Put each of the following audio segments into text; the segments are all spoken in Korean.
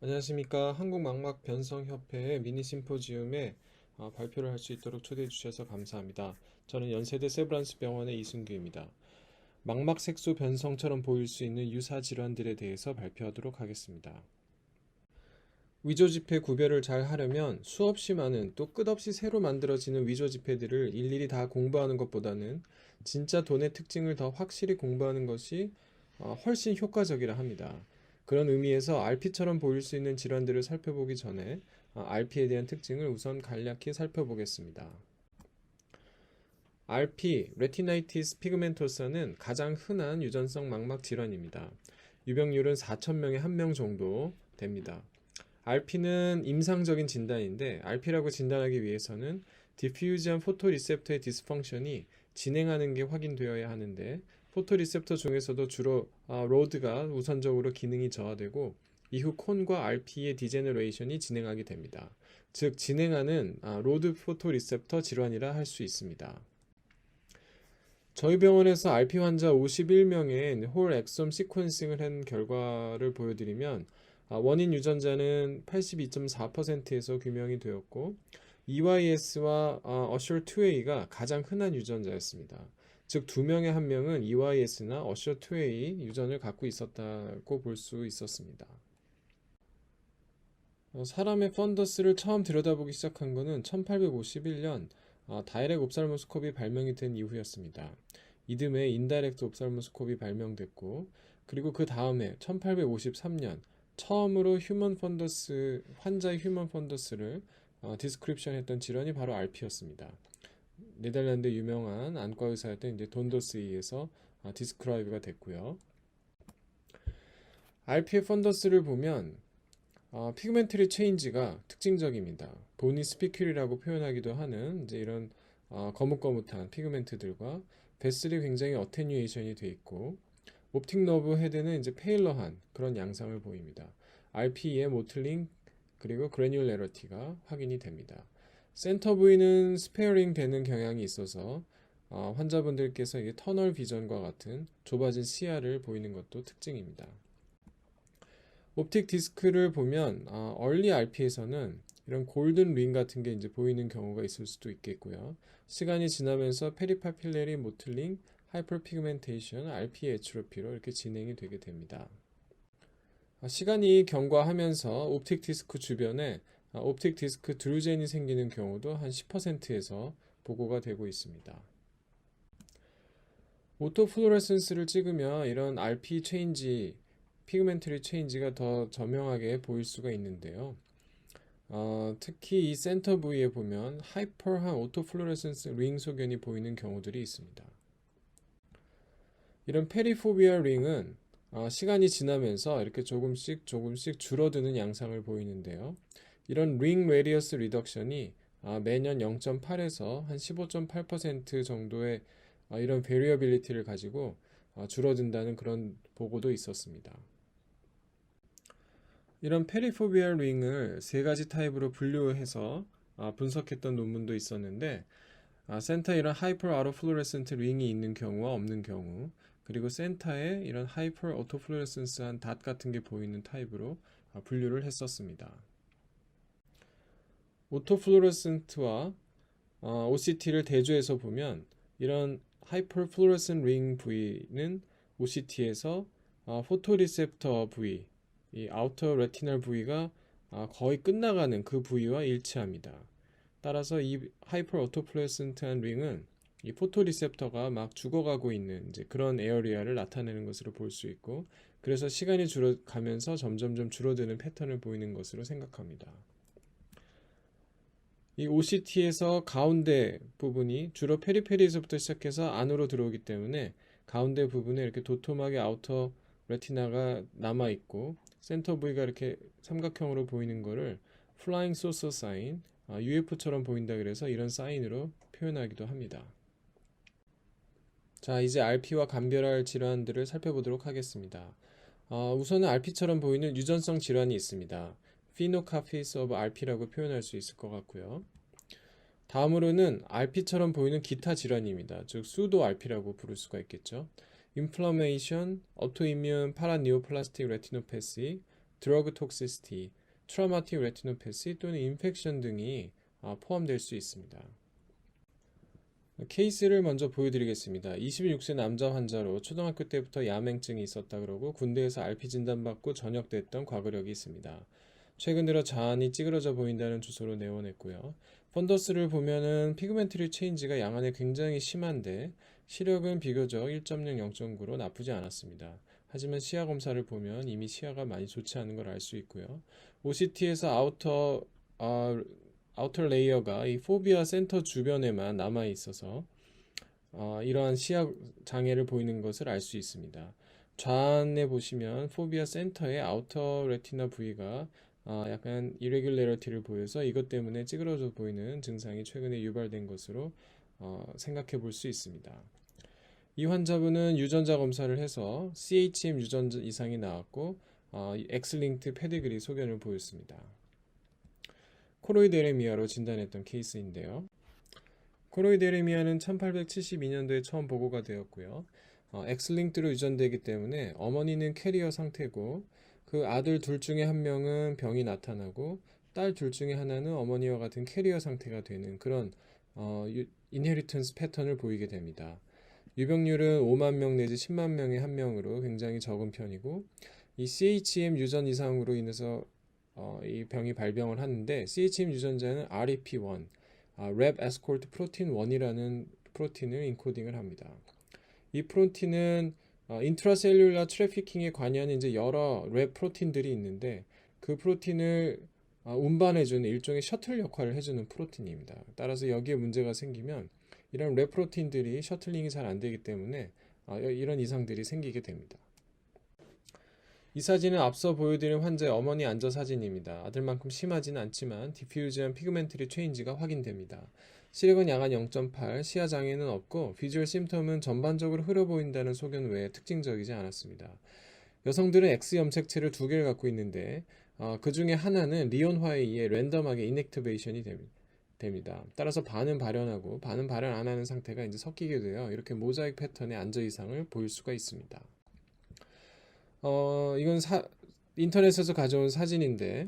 안녕하십니까. 한국망막변성협회의 미니 심포지움에 발표를 할 수 있도록 초대해 주셔서 감사합니다. 저는 연세대 세브란스 병원의 이순규입니다. 망막색소 변성처럼 보일 수 있는 유사 질환들에 대해서 발표하도록 하겠습니다. 위조지폐 구별을 잘 하려면 수없이 많은 또 끝없이 새로 만들어지는 위조지폐들을 일일이 다 공부하는 것보다는 진짜 돈의 특징을 더 확실히 공부하는 것이 훨씬 효과적이라 합니다. 그런 의미에서 RP처럼 보일 수 있는 질환들을 살펴보기 전에 RP에 대한 특징을 우선 간략히 살펴보겠습니다. RP, 레티나이티스 피그멘토사는 가장 흔한 유전성 망막 질환입니다. 유병률은 4,000명에 1명 정도 됩니다. RP는 임상적인 진단인데 RP라고 진단하기 위해서는 디퓨전 포토리셉터의 디스펑션이 진행하는 게 확인되어야 하는데 포토리셉터 중에서도 주로 로드가 우선적으로 기능이 저하되고 이후 콘과 RP의 디제너레이션이 진행하게 됩니다. 즉 진행하는 로드 포토리셉터 질환이라 할 수 있습니다. 저희 병원에서 RP 환자 51명의 홀 엑솜 시퀀싱을 한 결과를 보여드리면 원인 유전자는 82.4%에서 규명이 되었고 EYS와 USHR2A가 가장 흔한 유전자였습니다. 즉 2명의 1명은 EYS나 USHR2A 유전을 갖고 있었다고 볼 수 있었습니다. 사람의 펀더스를 처음 들여다보기 시작한 것은 1851년 다이렉 옵살모스콥이 발명이 된 이후였습니다. 이듬해 인다이렉트 옵살모스콥이 발명됐고 그리고 그 다음에 1853년 처음으로 휴먼 펀더스 환자의 휴먼 펀더스를 디스크립션 했던 질환이 바로 RP였습니다. 네덜란드 유명한 안과 의사였던 이제 돈더스에 의해서 디스크라이브가 됐고요. RP의 펀더스를 보면 피그멘터리 체인지가 특징적입니다. 보니 스피큘이라고 표현하기도 하는 이제 이런 거뭇거뭇한 피그멘트들과 베슬이 굉장히 어테뉴에이션이 돼 있고 옵틱 너브 헤드는 이제 페일러한 그런 양상을 보입니다. RP의 모틀링 그리고 그래뉴레러티가 확인이 됩니다. 센터 부위는 스페어링 되는 경향이 있어서 환자분들께서 이게 터널 비전과 같은 좁아진 시야를 보이는 것도 특징입니다. 옵틱 디스크를 보면 얼리 RP에서는 이런 골든 링 같은 게 이제 보이는 경우가 있을 수도 있겠고요. 시간이 지나면서 페리파필레리 모틀링, 하이퍼피그멘테이션, RP 에트로피로 이렇게 진행이 되게 됩니다. 시간이 경과하면서 옵틱 디스크 주변에 옵틱 디스크 드루젠이 생기는 경우도 한 10%에서 보고가 되고 있습니다. 오토플로레센스를 찍으면 이런 RP 체인지, 피그멘터리 체인지가 더 저명하게 보일 수가 있는데요. 특히 이 센터 부위에 보면 하이퍼한 오토플로레센스 링 소견이 보이는 경우들이 있습니다. 이런 페리포비아 링은 시간이 지나면서 이렇게 조금씩 줄어드는 양상을 보이는데요. 이런 링 레디어스 리덕션이 매년 0.8에서 한 15.8% 정도의 이런 베리어빌리티를 가지고 줄어든다는 그런 보고도 있었습니다. 이런 페리포비아 링을 세 가지 타입으로 분류해서 분석했던 논문도 있었는데 센터에 이런 하이퍼 아우토플루레센트 링이 있는 경우와 없는 경우 그리고 센터에 이런 하이퍼 오토플루레센스한 닷 같은 게 보이는 타입으로 분류를 했었습니다. 오토플루레센트와 OCT를 대조해서 보면 이런 하이퍼 플루레센트 링 부위는 OCT에서 포토리셉터 부위, 이 아우터 레티널 부위가 거의 끝나가는 그 부위와 일치합니다. 따라서 이 하이퍼 오토플루레센트한 링은 이 포토리셉터가 막 죽어가고 있는 이제 그런 에어리아를 나타내는 것으로 볼 수 있고 그래서 시간이 줄어가면서 점점점 줄어드는 패턴을 보이는 것으로 생각합니다. 이 OCT에서 가운데 부분이 주로 페리페리에서부터 시작해서 안으로 들어오기 때문에 가운데 부분에 이렇게 도톰하게 아우터 레티나가 남아 있고 센터 부위가 이렇게 삼각형으로 보이는 거를 플라잉 소서 사인, UFO처럼 보인다 그래서 이런 사인으로 표현하기도 합니다. 자, 이제 RP와 감별할 질환들을 살펴보도록 하겠습니다. 우선은 RP처럼 보이는 유전성 질환이 있습니다. Phenocopies of RP라고 표현할 수 있을 것 같고요. 다음으로는 RP처럼 보이는 기타 질환입니다. 즉 수도 RP라고 부를 수가 있겠죠. Inflammation, Autoimmune Paraneoplastic Retinopathy, 드러그 톡시시티, 트라우마틱 레티노패시 또는 인펙션 등이 포함될 수 있습니다. 케이스를 먼저 보여드리겠습니다. 26세 남자 환자로 초등학교 때부터 야맹증이 있었다 그러고 군대에서 RP 진단받고 전역됐던 과거력이 있습니다. 최근 들어 자안이 찌그러져 보인다는 주소로 내원했고요. 펀더스를 보면은 피그멘트리 체인지가 양안에 굉장히 심한데 시력은 비교적 1.0, 0.9로 나쁘지 않았습니다. 하지만 시야 검사를 보면 이미 시야가 많이 좋지 않은 걸 알 수 있고요. OCT에서 아우터 레이어가 이 포비아 센터 주변에만 남아 있어서 이러한 시야 장애를 보이는 것을 알 수 있습니다. 좌안에 보시면 포비아 센터의 아우터 레티나 부위가 약간 이레귤레러티를 보여서 이것 때문에 찌그러져 보이는 증상이 최근에 유발된 것으로 생각해 볼 수 있습니다. 이 환자분은 유전자 검사를 해서 CHM 유전자 이상이 나왔고 X링크드 페디그리 소견을 보였습니다. 코로이데레미아로 진단했던 케이스인데요. 코로이데레미아는 1872년도에 처음 보고가 되었고요. X링크드로 유전되기 때문에 어머니는 캐리어 상태고 그 아들 둘 중에 한 명은 병이 나타나고 딸 둘 중에 하나는 어머니와 같은 캐리어 상태가 되는 그런 인헤리턴스 패턴을 보이게 됩니다. 유병률은 5만 명 내지 10만 명에 한 명으로 굉장히 적은 편이고 이 CHM 유전 이상으로 인해서 이 병이 발병을 하는데 CHM 유전자는 REP1, Rep Escort Protein 1이라는 프로틴을 인코딩을 합니다. 이 프로틴은 인트라셀룰라 트래피킹에 관여하는 이제 여러 랩 프로틴들이 있는데 그 프로틴을 운반해주는 일종의 셔틀 역할을 해주는 프로틴입니다. 따라서 여기에 문제가 생기면 이런 랩 프로틴들이 셔틀링이 잘 안 되기 때문에 이런 이상들이 생기게 됩니다. 이 사진은 앞서 보여드린 환자의 어머니 안저 사진입니다. 아들만큼 심하지는 않지만 디퓨즈한 피그멘트리 체인지가 확인됩니다. 시력은 양안 0.8, 시야 장애는 없고 비주얼 심텀은 전반적으로 흐려 보인다는 소견 외에 특징적이지 않았습니다. 여성들은 X 염색체를 2개를 갖고 있는데 그 중에 하나는 리온화에 의해 랜덤하게 인액티베이션이 됩니다. 따라서 반은 발현하고 반은 발현 안 하는 상태가 이제 섞이게 되어 이렇게 모자이크 패턴의 안저 이상을 보일 수가 있습니다. 이건 인터넷에서 가져온 사진인데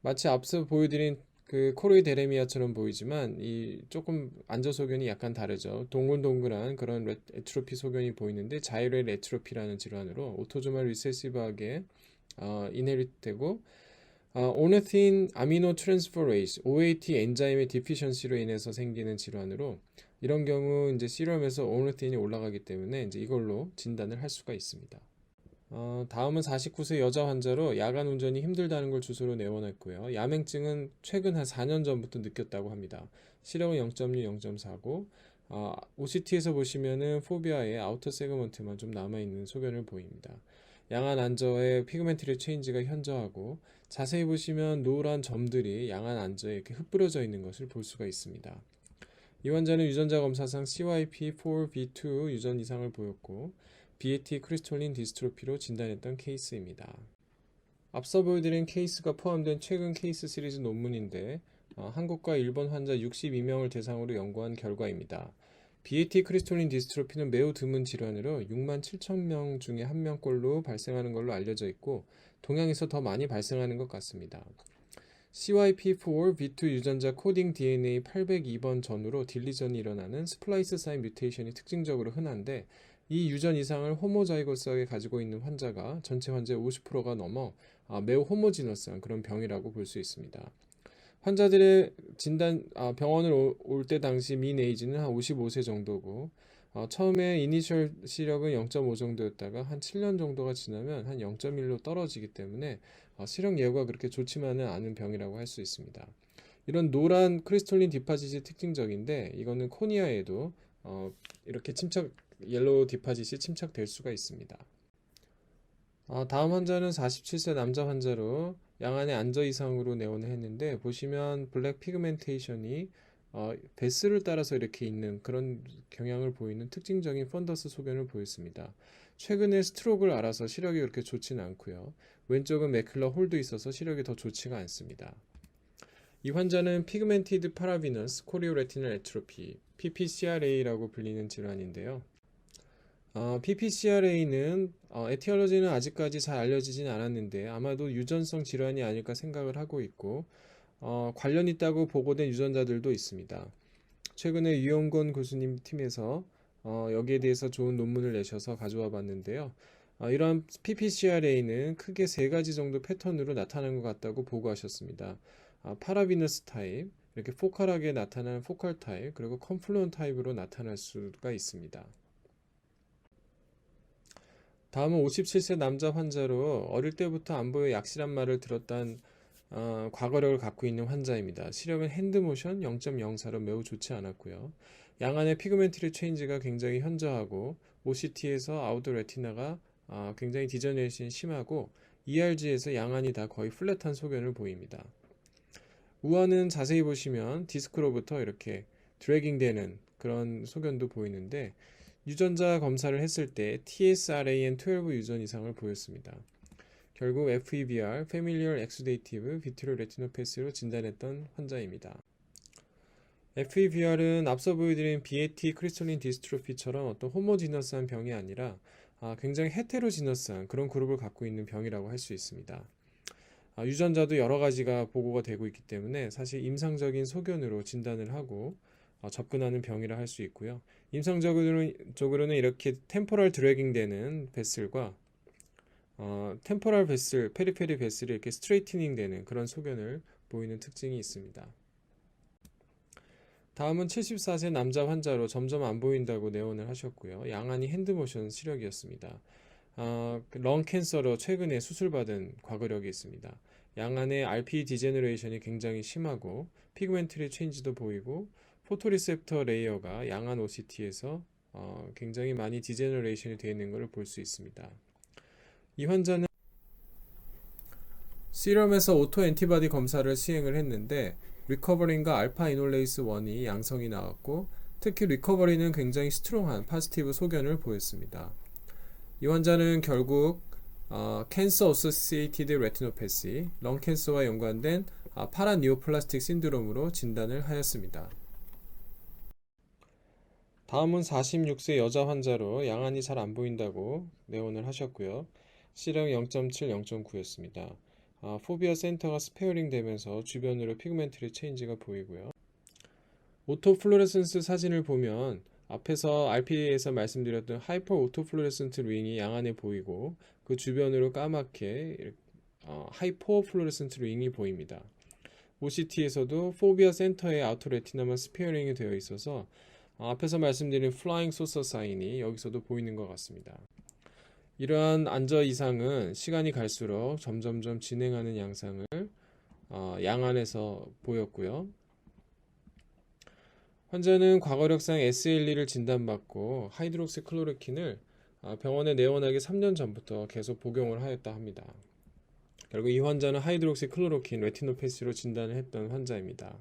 마치 앞서 보여드린 그 코로이데레미아처럼 보이지만 이 조금 안저 소견이 약간 다르죠. 동글동글한 그런 에트로피 소견이 보이는데 자이로엘 에트로피라는 질환으로 오토조말 리세시브하게 인헤리트되고 오네틴 아미노 트랜스퍼레이스 OAT 엔자임의 디피션시로 인해서 생기는 질환으로 이런 경우 이제 시럼에서 오네틴이 올라가기 때문에 이제 이걸로 진단을 할 수가 있습니다. 다음은 49세 여자 환자로 야간 운전이 힘들다는 걸 주소로 내원했고요. 야맹증은 최근 한 4년 전부터 느꼈다고 합니다. 시력은 0.6, 0.4고 OCT에서 보시면은 포비아의 아우터 세그먼트만 좀 남아있는 소견을 보입니다. 양안 안저에 피그멘트리 체인지가 현저하고 자세히 보시면 노란 점들이 양안 안저에 이렇게 흩뿌려져 있는 것을 볼 수가 있습니다. 이 환자는 유전자 검사상 CYP4B2 유전 이상을 보였고 BAT 크리스톨린 디스트로피로 진단했던 케이스입니다. 앞서 보여드린 케이스가 포함된 최근 케이스 시리즈 논문인데 한국과 일본 환자 62명을 대상으로 연구한 결과입니다. BAT 크리스톨린 디스트로피는 매우 드문 질환으로 6만 7천 명 중에 1명꼴로 발생하는 걸로 알려져 있고 동양에서 더 많이 발생하는 것 같습니다. CYP4B2 유전자 코딩 DNA 802번 전후로 딜리전이 일어나는 스플라이스 사인 뮤테이션이 특징적으로 흔한데 이 유전 이상을 호모자이고스하게 가지고 있는 환자가 전체 환자의 50%가 넘어 매우 호모지너스한 그런 병이라고 볼 수 있습니다. 환자들의 진단 병원을 올 때 당시 민 에이지는 한 55세 정도고 처음에 이니셜 시력은 0.5 정도였다가 한 7년 정도가 지나면 한 0.1로 떨어지기 때문에 시력 예후가 그렇게 좋지만은 않은 병이라고 할 수 있습니다. 이런 노란 크리스톨린 디파짓이 특징적인데 이거는 코니아에도 이렇게 옐로우 디파짓이 침착될 수가 있습니다. 다음 환자는 47세 남자 환자로 양안의 안저 이상으로 내원을 했는데 보시면 블랙 피그멘테이션이 베스를 따라서 이렇게 있는 그런 경향을 보이는 특징적인 펀더스 소견을 보였습니다. 최근에 스트로크를 앓아서 시력이 그렇게 좋지는 않고요. 왼쪽은 매큘러 홀도 있어서 시력이 더 좋지가 않습니다. 이 환자는 피그멘티드 파라비너스 코리오레티널 에트로피 PPCRA라고 불리는 질환인데요. PPCRA는 에티올로지는 아직까지 잘 알려지진 않았는데 아마도 유전성 질환이 아닐까 생각을 하고 있고 관련 있다고 보고된 유전자들도 있습니다. 최근에 유영건 교수님 팀에서 여기에 대해서 좋은 논문을 내셔서 가져와 봤는데요. 이러한 PPCRA는 크게 세 가지 정도 패턴으로 나타나는 것 같다고 보고하셨습니다. 파라비너스 타입, 이렇게 포컬하게 나타나는 포컬 타입, 그리고 컴플루언 타입으로 나타날 수가 있습니다. 다음은 57세 남자 환자로 어릴 때부터 안 보여 약실한 말을 들었던 과거력을 갖고 있는 환자입니다. 시력은 핸드모션 0.04로 매우 좋지 않았고요. 양안의 피그멘트리 체인지가 굉장히 현저하고 OCT에서 아우터 레티나가 굉장히 디저네이션이 심하고 ERG에서 양안이 다 거의 플랫한 소견을 보입니다. 우아는 자세히 보시면 디스크로부터 이렇게 드래깅 되는 그런 소견도 보이는데 유전자 검사를 했을 때 TSRAN12 유전 이상을 보였습니다. 결국 FEVR, Familial Exudative Vitreal Retinopathy로 진단했던 환자입니다. FEVR은 앞서 보여드린 BAT 크리스탈린 디스트로피처럼 어떤 호모지너스한 병이 아니라 굉장히 헤테로지너스한 그런 그룹을 갖고 있는 병이라고 할 수 있습니다. 유전자도 여러 가지가 보고가 되고 있기 때문에 사실 임상적인 소견으로 진단을 하고 접근하는 병이라 할 수 있고요. 임상적으로는 이렇게 템포럴 드래깅 되는 베슬과 템포럴 베슬, 페리페리 베슬이 이렇게 스트레이트닝 되는 그런 소견을 보이는 특징이 있습니다. 다음은 74세 남자 환자로 점점 안 보인다고 내원을 하셨고요. 양안이 핸드모션 시력이었습니다. 런 캔서로 최근에 수술받은 과거력이 있습니다. 양안의 RP 디제너레이션이 굉장히 심하고 피그멘트리 체인지도 보이고 포토리셉터 레이어가 양안 OCT에서 굉장히 많이 디제너레이션이 되어 있는 것을 볼 수 있습니다. 이 환자는 시럼에서 오토 엔티바디 검사를 시행을 했는데 리커버린과 알파 이놀레이스 1이 양성이 나왔고 특히 리커버린은 굉장히 스트롱한 파지티브 소견을 보였습니다. 이 환자는 결국 캔서 어소시에이티드 레티노패시, 런 캔서와 연관된 파라니오플라스틱 신드롬으로 진단을 하였습니다. 다음은 46세 여자 환자로 양안이 잘 안 보인다고 내원을 하셨고요. C량 0.7, 0.9였습니다. 포비아 센터가 스페어링 되면서 주변으로 피그멘트리 체인지가 보이고요. 오토플루레센스 사진을 보면 앞에서 RP에서 말씀드렸던 하이퍼 오토플루레센트 링이 양안에 보이고 그 주변으로 까맣게 하이퍼 플루레센트 링이 보입니다. OCT에서도 포비아 센터의 아우터 레티나만 스페어링이 되어 있어서 앞에서 말씀드린 플라잉 소서 사인이 여기서도 보이는 것 같습니다. 이러한 안저 이상은 시간이 갈수록 점점점 진행하는 양상을 양안에서 보였고요. 환자는 과거력상 SLE를 진단받고 하이드록시클로로킨을 병원에 내원하기 3년 전부터 계속 복용을 하였다 합니다. 결국 이 환자는 하이드록시클로로킨 레티노패시로 진단을 했던 환자입니다.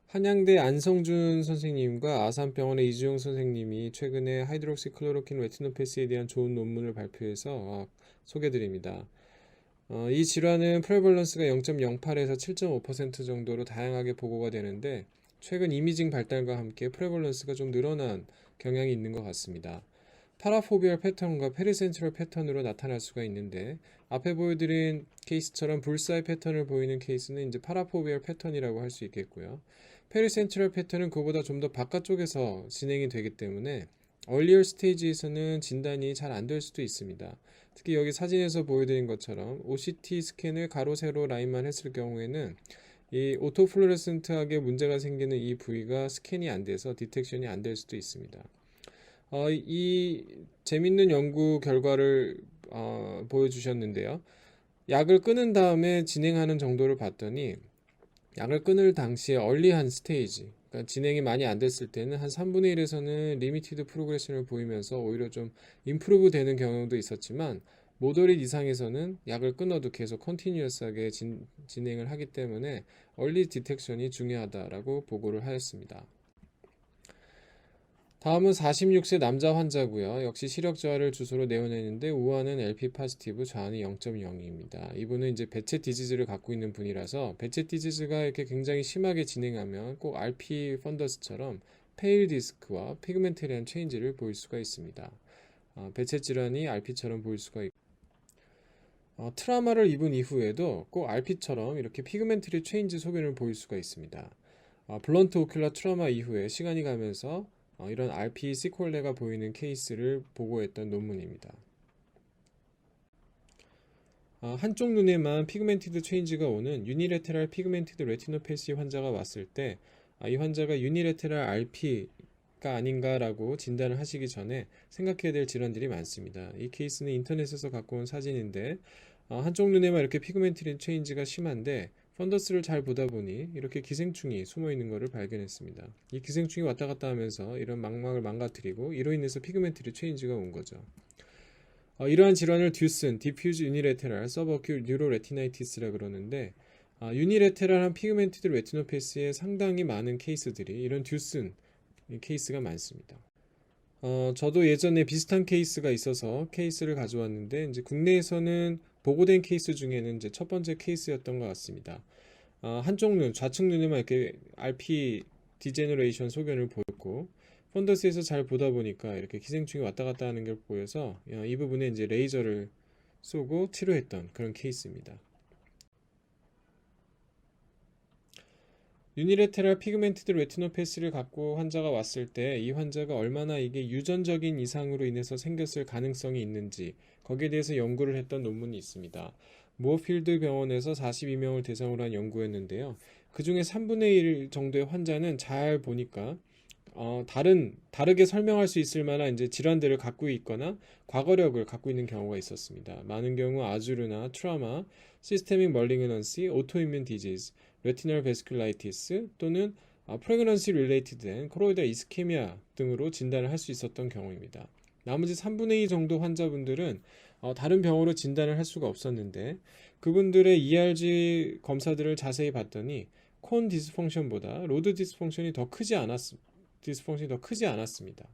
한양대 안성준 선생님과 아산병원의 이주영 선생님이 최근에 하이드록시클로로킨 레티노패시에 대한 좋은 논문을 발표해서 소개드립니다. 이 질환은 프레벌런스가 0.08에서 7.5% 정도로 다양하게 보고가 되는데 최근 이미징 발달과 함께 프레벌런스가 좀 늘어난 경향이 있는 것 같습니다. 파라포비얼 패턴과 페리센트럴 패턴으로 나타날 수가 있는데 앞에 보여드린 케이스처럼 불사의 패턴을 보이는 케이스는 이제 파라포비얼 패턴이라고 할 수 있겠고요. 페리센트럴 패턴은 그보다 좀 더 바깥쪽에서 진행이 되기 때문에 얼리얼 스테이지에서는 진단이 잘 안 될 수도 있습니다. 특히 여기 사진에서 보여드린 것처럼 OCT 스캔을 가로 세로 라인만 했을 경우에는 이 오토플루레센트하게 문제가 생기는 이 부위가 스캔이 안 돼서 디텍션이 안 될 수도 있습니다. 이 재밌는 연구 결과를 보여주셨는데요. 약을 끊은 다음에 진행하는 정도를 봤더니 약을 끊을 당시에 얼리한 스테이지, 그러니까 진행이 많이 안 됐을 때는 한 3분의 1에서는 리미티드 프로그레션을 보이면서 오히려 좀 임프루브 되는 경향도 있었지만 모더릿 이상에서는 약을 끊어도 계속 컨티뉴어스하게 진행을 하기 때문에 얼리 디텍션이 중요하다라고 보고를 하였습니다. 다음은 46세 남자 환자고요. 역시 시력 저하를 주소로 내원했는데 우아는 LP 파지티브, 좌안이 0.0입니다. 이분은 이제 배체 디지즈를 갖고 있는 분이라서 배체 디지즈가 이렇게 굉장히 심하게 진행하면 꼭 RP 펀더스처럼 페일 디스크와 피그멘테리한 체인지를 보일 수가 있습니다. 배체 질환이 RP처럼 보일 수가 있고 트라우마를 입은 이후에도 꼭 RP처럼 이렇게 피그멘터리 체인지 소견을 보일 수가 있습니다. 블런트 오큘러 트라우마 이후에 시간이 가면서 이런 RP 시콜레가 보이는 케이스를 보고했던 논문입니다. 한쪽 눈에만 피그멘티드 체인지가 오는 유니레테랄 피그멘티드 레티노패시 환자가 왔을 때 이 환자가 유니레테랄 RP가 아닌가라고 진단을 하시기 전에 생각해야 될 질환들이 많습니다. 이 케이스는 인터넷에서 갖고 온 사진인데 한쪽 눈에만 이렇게 피그멘티드 체인지가 심한데 펀더스를 잘 보다 보니 이렇게 기생충이 숨어 있는 것을 발견했습니다. 이 기생충이 왔다 갔다 하면서 이런 망막을 망가뜨리고 이로 인해서 피그멘티드 체인지가 온 거죠. 이러한 질환을 듀슨, 디퓨즈 유니레테랄 서브어큐 뉴로레티나이티스라 그러는데 유니레테랄한 피그멘티드 레티노패시의 상당히 많은 케이스들이 이런 듀슨 케이스가 많습니다. 저도 예전에 비슷한 케이스가 있어서 케이스를 가져왔는데 이제 국내에서는 보고된 케이스 중에는 이제 첫 번째 케이스였던 것 같습니다. 한쪽 눈, 좌측 눈에만 이렇게 RP 디제너레이션 소견을 보였고 펀더스에서 잘 보다 보니까 이렇게 기생충이 왔다 갔다 하는 걸 보여서 이 부분에 이제 레이저를 쏘고 치료했던 그런 케이스입니다. 유니레테랄 피그멘티드 레티노패시를 갖고 환자가 왔을 때 이 환자가 얼마나 이게 유전적인 이상으로 인해서 생겼을 가능성이 있는지 거기에 대해서 연구를 했던 논문이 있습니다. 무어필드 병원에서 42명을 대상으로 한 연구였는데요. 그 중에 3분의 1 정도의 환자는 잘 보니까 다르게 설명할 수 있을 만한 이제 질환들을 갖고 있거나 과거력을 갖고 있는 경우가 있었습니다. 많은 경우 아주르나 트라우마, 시스테믹 멀리그넌시, 오토이뮨 디지즈, 레티널 베스큘라이티스 또는 프레그넌시 릴레이티드된 코로이드 이스케미아 등으로 진단을 할 수 있었던 경우입니다. 나머지 3분의 2 정도 환자분들은 다른 병으로 진단을 할 수가 없었는데 그분들의 ERG 검사들을 자세히 봤더니 콘 디스펑션보다 로드 디스펑션이 더 크지 않았습니다.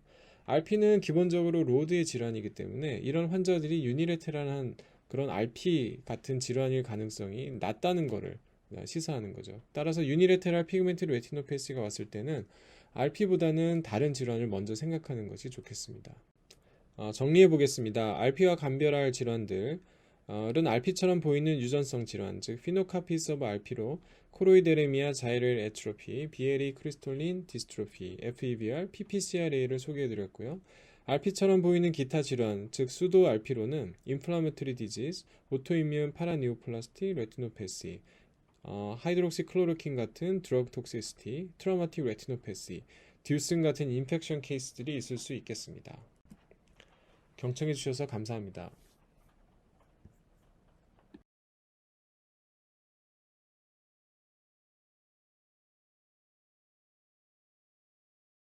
RP는 기본적으로 로드의 질환이기 때문에 이런 환자들이 유니레테랄한 그런 RP 같은 질환일 가능성이 낮다는 것을 시사하는 거죠. 따라서 유니레테랄 피그멘티드 레티노패시가 왔을 때는 RP보다는 다른 질환을 먼저 생각하는 것이 좋겠습니다. 정리해 보겠습니다. RP와 감별할 질환들은 RP처럼 보이는 유전성 질환, 즉 피노카피스 오브 RP로 코로이데레미아 자이렐 에트로피, 비에리 크리스톨린 디스트로피, FEVR, PPCRA를 소개해드렸고요. RP처럼 보이는 기타 질환, 즉 수도 RP로는 인플라메토리 디지즈, 오토이뮨 파라니오플라스티, 레티노패시, 하이드록시클로로킨 같은 드러그 톡시시티, 트라우마틱 레티노패시, 듀슨 같은 인펙션 케이스들이 있을 수 있겠습니다. 경청해 주셔서 감사합니다.